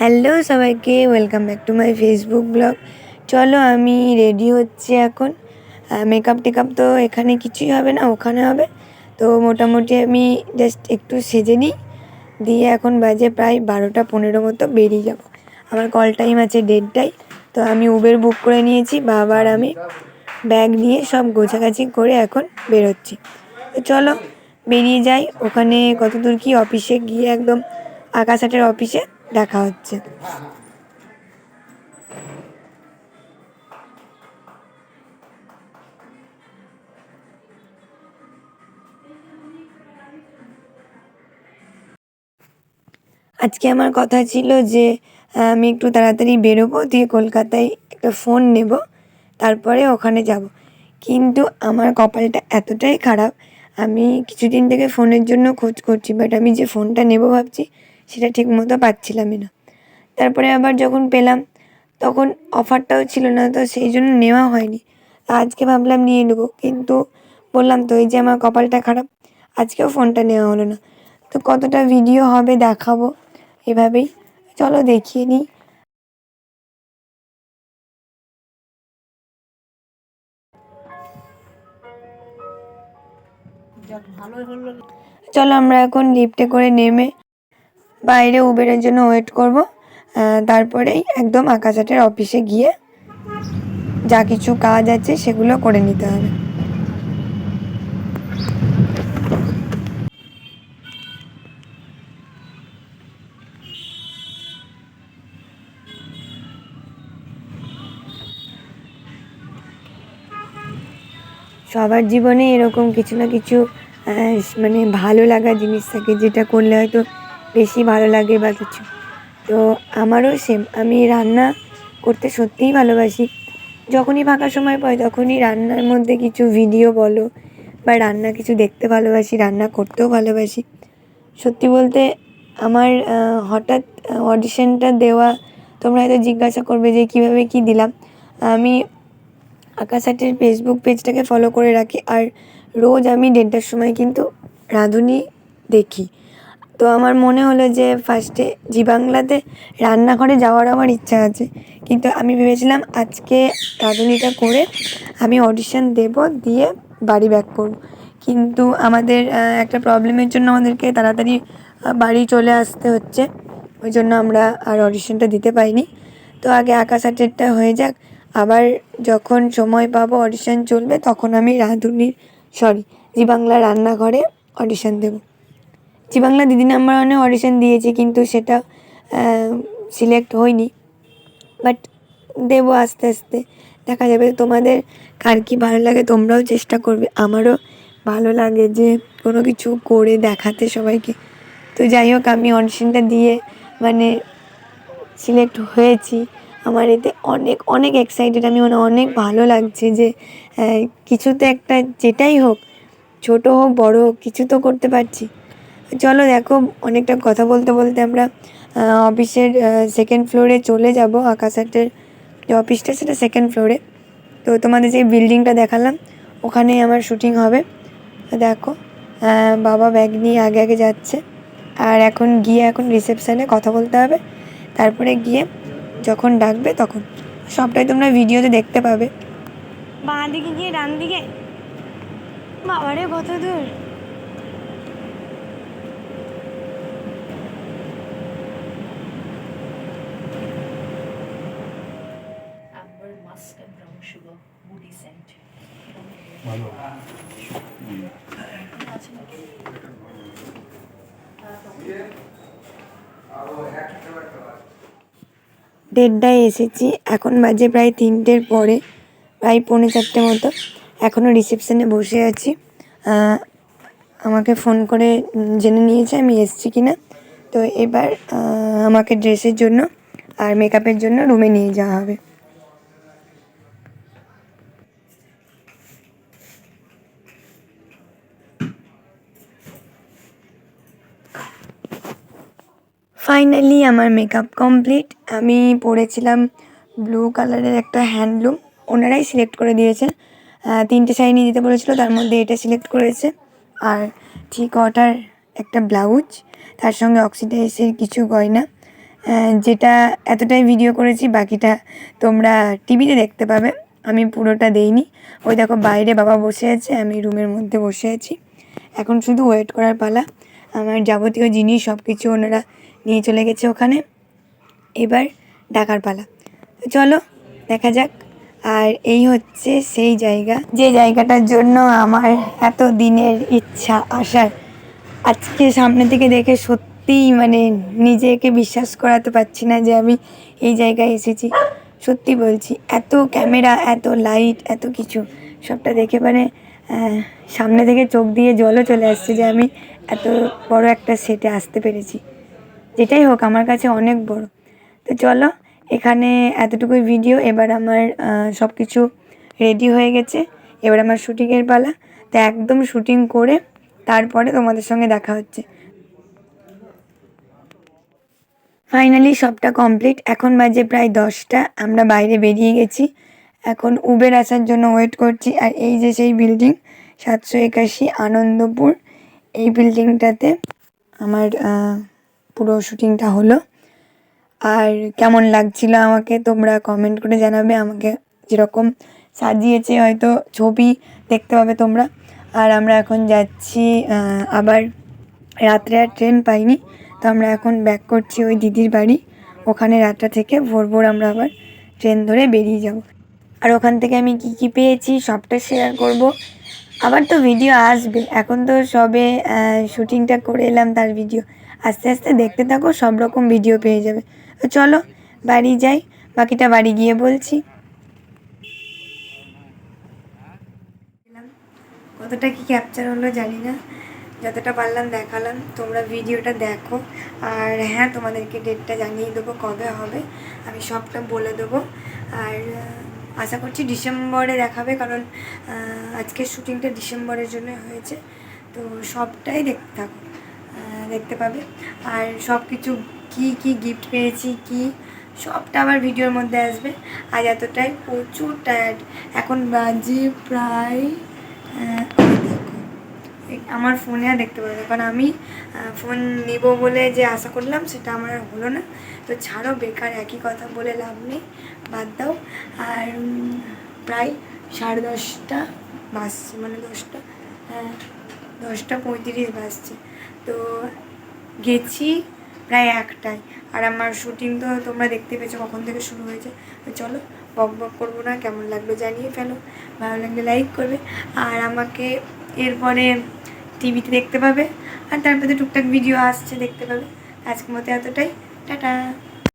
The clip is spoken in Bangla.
হ্যালো সবাইকে, welcome back to my Facebook blog. চলো আমি রেডি হচ্ছি এখন। মেকআপ টেকআপ তো এখানে কিছুই হবে না, ওখানে হবে। তো মোটামুটি আমি জাস্ট একটু সেজে নিই, দিয়ে এখন বাজে প্রায় 12টা 15 মতো বেরিয়ে যাব। আমার কল টাইম আছে 1:30টায়। তো আমি উবের বুক করে নিয়েছি, বাবা আর আমি ব্যাগ নিয়ে সব গোছাগাছি করে এখন বেরোচ্ছি। তো চলো বেরিয়ে যাই। ওখানে কতদূর কি অফিসে গিয়ে একদম আকাশ হাটের অফিসে দেখা হচ্ছে। আজকে আমার কথা ছিল যে আমি একটু তাড়াতাড়ি বেরোবো, দিয়ে কলকাতায় একটা ফোন নেব, তারপরে ওখানে যাব। কিন্তু আমার কপালটা এতটাই খারাপ, আমি কিছুদিন থেকে ফোনের জন্য খোঁজ করছি, বাট আমি যে ফোনটা নেব ভাবছি সেটা ঠিক মতো পাচ্ছিলামই না। তারপরে আবার যখন পেলাম তখন অফারটাও ছিল না, তো সেই জন্য নেওয়া হয়নি। আজকে ভাবলাম নিয়ে নেবো, কিন্তু বললাম তো এই যে আমার কপালটা খারাপ, আজকেও ফোনটা নেওয়া হলো না। তো কতটা ভিডিও হবে দেখাবো এভাবেই, চলো দেখিয়ে নিই। চলো আমরা এখন লিফটে করে নেমে বাইরে উবেরের জন্য ওয়েট করব। তারপরেই একদম আকাশহাটের অফিসে গিয়ে যা কিছু কাজ আছে সেগুলো করে নিতে হবে। সবার জীবনে এরকম কিছু না কিছু মানে ভালো লাগা জিনিস থাকে, যেটা করলে হয়তো বেশি ভালো লাগে বা কিছু। তো আমারও সেম, আমি রান্না করতে সত্যিই ভালোবাসি। যখনই ফাঁকা সময় পাই তখনই রান্নার মধ্যে কিছু ভিডিও বলো বা রান্না কিছু দেখতে ভালোবাসি, রান্না করতেও ভালোবাসি। সত্যি বলতে আমার হঠাৎ অডিশনটা দেওয়া, তোমরা হয়তো জিজ্ঞাসা করবে যে কীভাবে কী দিলাম। আমি আকাশ আর্টের ফেসবুক পেজটাকে ফলো করে রাখি, আর রোজ আমি 1:30টার সময় কিন্তু রাঁধুনি দেখি। তো আমার মনে হলো যে ফার্স্টে জি বাংলাতে রান্নাঘরে যাওয়ার আমার ইচ্ছা আছে, কিন্তু আমি ভেবেছিলাম আজকে রাঁধুনিটা করে আমি অডিশন দেব, দিয়ে বাড়ি ব্যাক করব। কিন্তু আমাদের একটা প্রবলেমের জন্য আমাদেরকে তাড়াতাড়ি বাড়ি চলে আসতে হচ্ছে, ওই জন্য আমরা আর অডিশনটা দিতে পারিনি। তো আগে আকাশ আর্টেরটা হয়ে যাক, আবার যখন সময় পাবো অডিশন চলবে তখন আমি জি বাংলা রান্নাঘরে অডিশন দেবো। জি বাংলা দিদি নাম্বার ওয়ানে অডিশন দিয়েছি, কিন্তু সেটা সিলেক্ট হয়নি। বাট দেবো আস্তে আস্তে, দেখা যাবে। তোমাদের কার কী ভালো লাগে তোমরাও চেষ্টা করবে, আমারও ভালো লাগে যে কোনো কিছু করে দেখাতে সবাইকে। তো যাই হোক, আমি অডিশনটা দিয়ে মানে সিলেক্ট হয়েছি। আমার এতে অনেক অনেক এক্সাইটেড আমি, মানে অনেক ভালো লাগছে যে কিছুতে একটা, যেটাই হোক, ছোটো হোক বড়ো হোক, কিছু তো করতে পারছি। চলো দেখো, অনেকটা কথা বলতে বলতে আমরা অফিসের সেকেন্ড ফ্লোরে চলে যাব। আকাশ আর্টের যে অফিসটা সেটা সেকেন্ড ফ্লোরে। তো তোমাদের যে বিল্ডিংটা দেখালাম ওখানেই আমার শ্যুটিং হবে। দেখো বাবা ব্যাগ নিয়ে আগে আগে যাচ্ছে, আর এখন গিয়ে এখন রিসেপশানে কথা বলতে হবে। তারপরে গিয়ে যখন ডাকবে তখন সবটাই তোমরা ভিডিওতে দেখতে পাবে। বাঁ দিকে গিয়ে ডান দিকে, বাবারে কত দূর। দেড়টায় এসেছি, এখন বাজে প্রায় 3টের পরে, প্রায় 3:45 মতো। এখনও রিসেপশানে বসে আছি। আমাকে ফোন করে জেনে নিয়েছে আমি এসেছি কি না। তো এবার আমাকে ড্রেসের জন্য আর মেকআপের জন্য রুমে নিয়ে যাওয়া হবে। ফাইনালি আমার মেকআপ কমপ্লিট। আমি পরেছিলাম ব্লু কালারের একটা হ্যান্ডলুম, ওনারাই সিলেক্ট করে দিয়েছেন। 3টে শাড়ি নিয়ে দিতে বলেছিল, তার মধ্যে এটা সিলেক্ট করেছে। আর থ্রি কোয়ার্টার একটা ব্লাউজ, তার সঙ্গে অক্সিডাইজের কিছু গয়না, যেটা এতটাই ভিডিও করেছি, বাকিটা তোমরা টিভিতে দেখতে পাবে, আমি পুরোটা দেইনি। ওই দেখো বাইরে বাবা বসে আছে, আমি রুমের মধ্যে বসে আছি। এখন শুধু ওয়েট করার পালা। আমার যাবতীয় জিনিস সব কিছু ওনারা নিয়ে চলে গেছে ওখানে, এবার ডাকার পালা। চলো দেখা যাক। আর এই হচ্ছে সেই জায়গা, যে জায়গাটার জন্য আমার এত দিনের ইচ্ছা আসার। আজকে সামনে থেকে দেখে সত্যিই মানে নিজেকে বিশ্বাস করাতে পারছি না যে আমি এই জায়গায় এসেছি। সত্যি বলছি, এত ক্যামেরা, এত লাইট, এত কিছু সবটা দেখে মানে সামনে থেকে চোখ দিয়ে জলও চলে আসছে যে আমি এত বড় একটা সেটে আসতে পেরেছি। যেটাই হোক আমার কাছে অনেক বড়। তো চলো, এখানে এতটুকুই ভিডিও। এবার আমার সব কিছু রেডি হয়ে গেছে, এবার আমার শ্যুটিংয়ের পালা। তো একদম শ্যুটিং করে তারপরে তোমাদের সঙ্গে দেখা হচ্ছে। ফাইনালি সবটা কমপ্লিট। এখন বাজে প্রায় 10টা, আমরা বাইরে বেরিয়ে গেছি। এখন উবের আসার জন্য ওয়েট করছি। আর এই যে সেই বিল্ডিং 781 আনন্দপুর, এই বিল্ডিংটাতে আমার পুরো শ্যুটিংটা হলো। আর কেমন লাগছিল আমাকে তোমরা কমেন্ট করে জানাবে। আমাকে যেরকম সাজিয়েছে হয়তো ছবি দেখতে পাবে তোমরা। আর আমরা এখন যাচ্ছি, আবার রাত্রে আর ট্রেন পাইনি, তো আমরা এখন ব্যাক করছি ওই দিদির বাড়ি। ওখানে রাতটা থেকে ভোর ভোর আমরা আবার ট্রেন ধরে বেরিয়ে যাব। আর ওখান থেকে আমি কি কি পেয়েছি সবটা শেয়ার করব। আবার তো ভিডিও আসবে, এখন তো সবে শ্যুটিংটা করে এলাম, তার ভিডিও আস্তে আস্তে দেখতে থাকো, সব রকম ভিডিও পেয়ে যাবে। তো চলো বাড়ি যাই, বাকিটা বাড়ি গিয়ে বলছি। কতটা কি ক্যাপচার হলো জানি না, যতটা পারলাম দেখালাম। তোমরা ভিডিওটা দেখো। আর হ্যাঁ, তোমাদেরকে ডেটটা জানিয়ে দেবো কবে হবে, আমি সবটা বলে দেবো। আর আশা করছি ডিসেম্বরে দেখাবে, কারণ আজকের শ্যুটিংটা ডিসেম্বরের জন্য হয়েছে। তো সবটাই দেখতে থাকো, দেখতে পাবে। আর সব কিছু কী কী গিফট পেয়েছি কি সবটা আবার ভিডিওর মধ্যে আসবে। আজ এতটাই প্রচুর টায়ার্ড। এখন বাজে প্রায় আমার ফোনে আর দেখতে পারবে না, কারণ আমি ফোন নিব বলে যে আশা করলাম সেটা আমার হলো না। তো ছাড়ো, বেকার একই কথা বলে লাভ নেই, বাদ দাও। আর প্রায় 10:30 বাজছে, মানে 10টা, হ্যাঁ 10:35 বাজছে। তো গেছি প্রায় 1টায়। আর আমার শ্যুটিং তো তোমরা দেখতে পেয়েছো কখন থেকে শুরু হয়েছে। তো চলো বক বক করবো না, কেমন লাগলো জানিয়ে ফেলো, ভালো লাগলে লাইক করবে। আর আমাকে এরপরে টিভিতে দেখতে পাবে, আর তারপরে টুকটাক ভিডিও আসছে দেখতে পাবে। আজকের মতো এতটাই, টাটা।